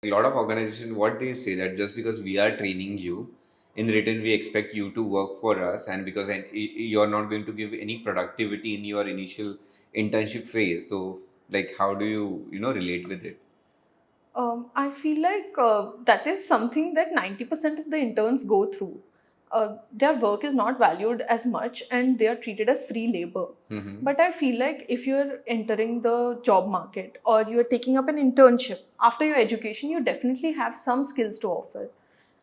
A lot of organizations, what they say that just because we are training you, in return we expect you to work for us, and because you're not going to give any productivity in your initial internship phase. So, like, how do you relate with it? I feel like that is something that 90% of the interns go through. Their work is not valued as much and they are treated as free labor. Mm-hmm. But I feel like if you're entering the job market or you're taking up an internship after your education, you definitely have some skills to offer.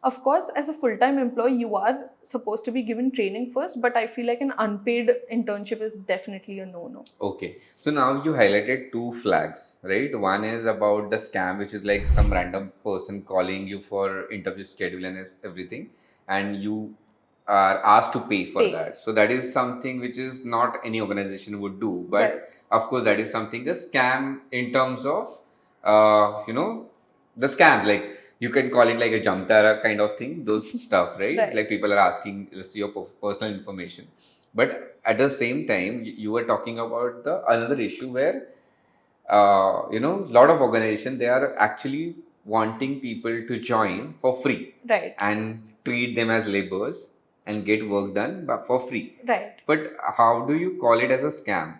Of course, as a full time employee, you are supposed to be given training first, but I feel like an unpaid internship is definitely a no no. Okay, so now you highlighted two flags, right? One is about the scam, which is like some random person calling you for interview schedule and everything, and you are asked to pay for Pay. that. So that is something which is not any organization would do, Right. but of course that is something a scam in terms of the scams, like you can call it like a jamtara kind of thing, those stuff, right? Right. Like people are asking us your personal information, but at the same time you were talking about the another issue where a lot of organizations they are actually wanting people to join for free Right. and treat them as laborers and get work done but for free. Right. But how do you call it as a scam?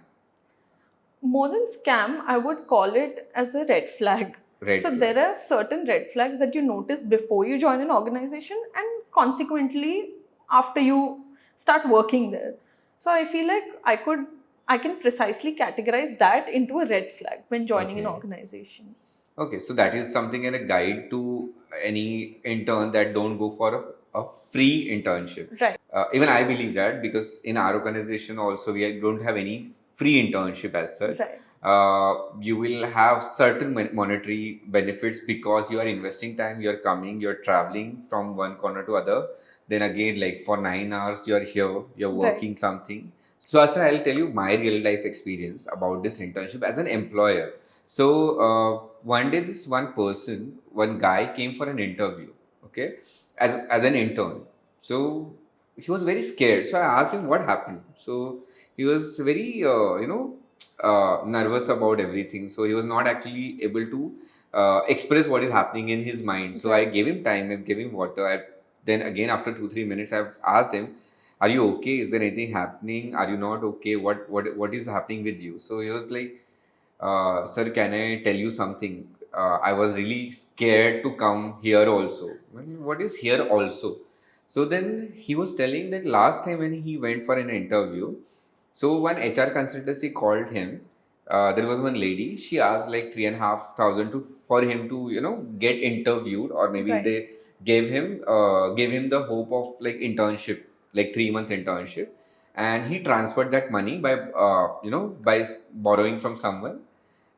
More than scam, I would call it as a red flag. Red So flag. there are certain red flags that you notice before you join an organization and consequently after you start working there. So I feel like I can precisely categorize that into a red flag when joining an Okay. organization. Okay, so that is something in a guide to any intern that don't go for a free internship. Right. Even I believe that because in our organization also don't have any free internship as such. Right. You will have certain monetary benefits because you are investing time, you're coming, you're traveling from one corner to other. Then again, like for 9 hours, you're here, you're Right. working something. So, Asra, I'll tell you my real life experience about this internship as an employer. So one day, this one guy came for an interview, okay, as an intern. So he was very scared. So I asked him what happened. So he was very, nervous about everything. So he was not actually able to express what is happening in his mind. So I Right. gave him time. I gave him water. Then again, after 2 3 minutes, I've asked him, "Are you okay? Is there anything happening? Are you not okay? What is happening with you?" So he was like, sir, can I tell you something? I was really scared to come here also. Well, what is here also? So then he was telling that last time when he went for an interview, so one HR consultancy called him. There was one lady. She asked like 3,500 to for him to get interviewed, or maybe Right. they gave him the hope of like internship, like 3 months internship, and he transferred that money by by borrowing from someone.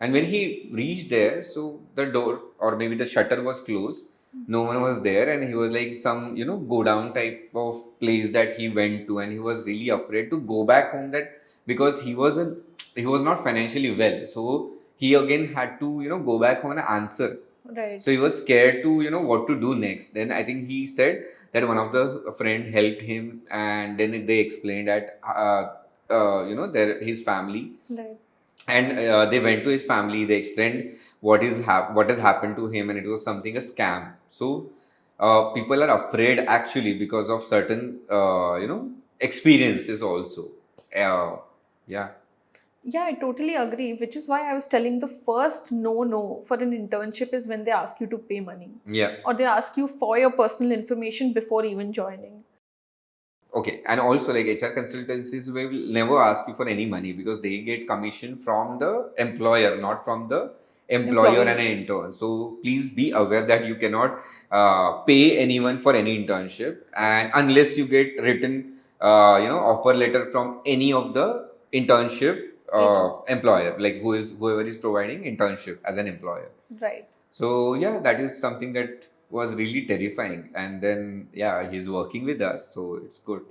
And when he reached there, so the door or maybe the shutter was closed. No one was there, and he was like some go down type of place that he went to, and he was really afraid to go back home. That because he was not financially well, so he again had to go back home and answer. Right. So he was scared to what to do next. Then I think he said that one of the friend helped him, and then they explained that their his family, Right. and they went to his family. They explained what has happened to him, and it was something a scam. So people are afraid actually because of certain experiences also. uh, yeah. Yeah, I totally agree, which is why I was telling the first no for an internship is when they ask you to pay money Yeah. or they ask you for your personal information before even joining. Okay, and also like HR consultancies will never ask you for any money because they get commission from the employer, not from the employer and an Employee. intern. So please be aware that you cannot pay anyone for any internship, and unless you get written, offer letter from any of the internship Agent. employer, like whoever is providing internship as an employer. Right. So yeah, that is something that was really terrifying. And then yeah, he's working with us, so it's good.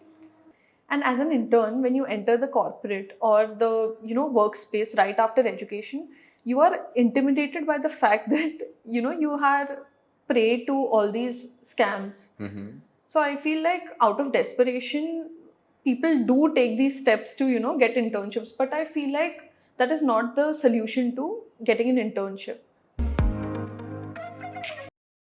And as an intern, when you enter the corporate or the workspace right after education, you are intimidated by the fact that you are prey to all these scams. Mm-hmm. So I feel like out of desperation, people do take these steps to get internships. But I feel like that is not the solution to getting an internship.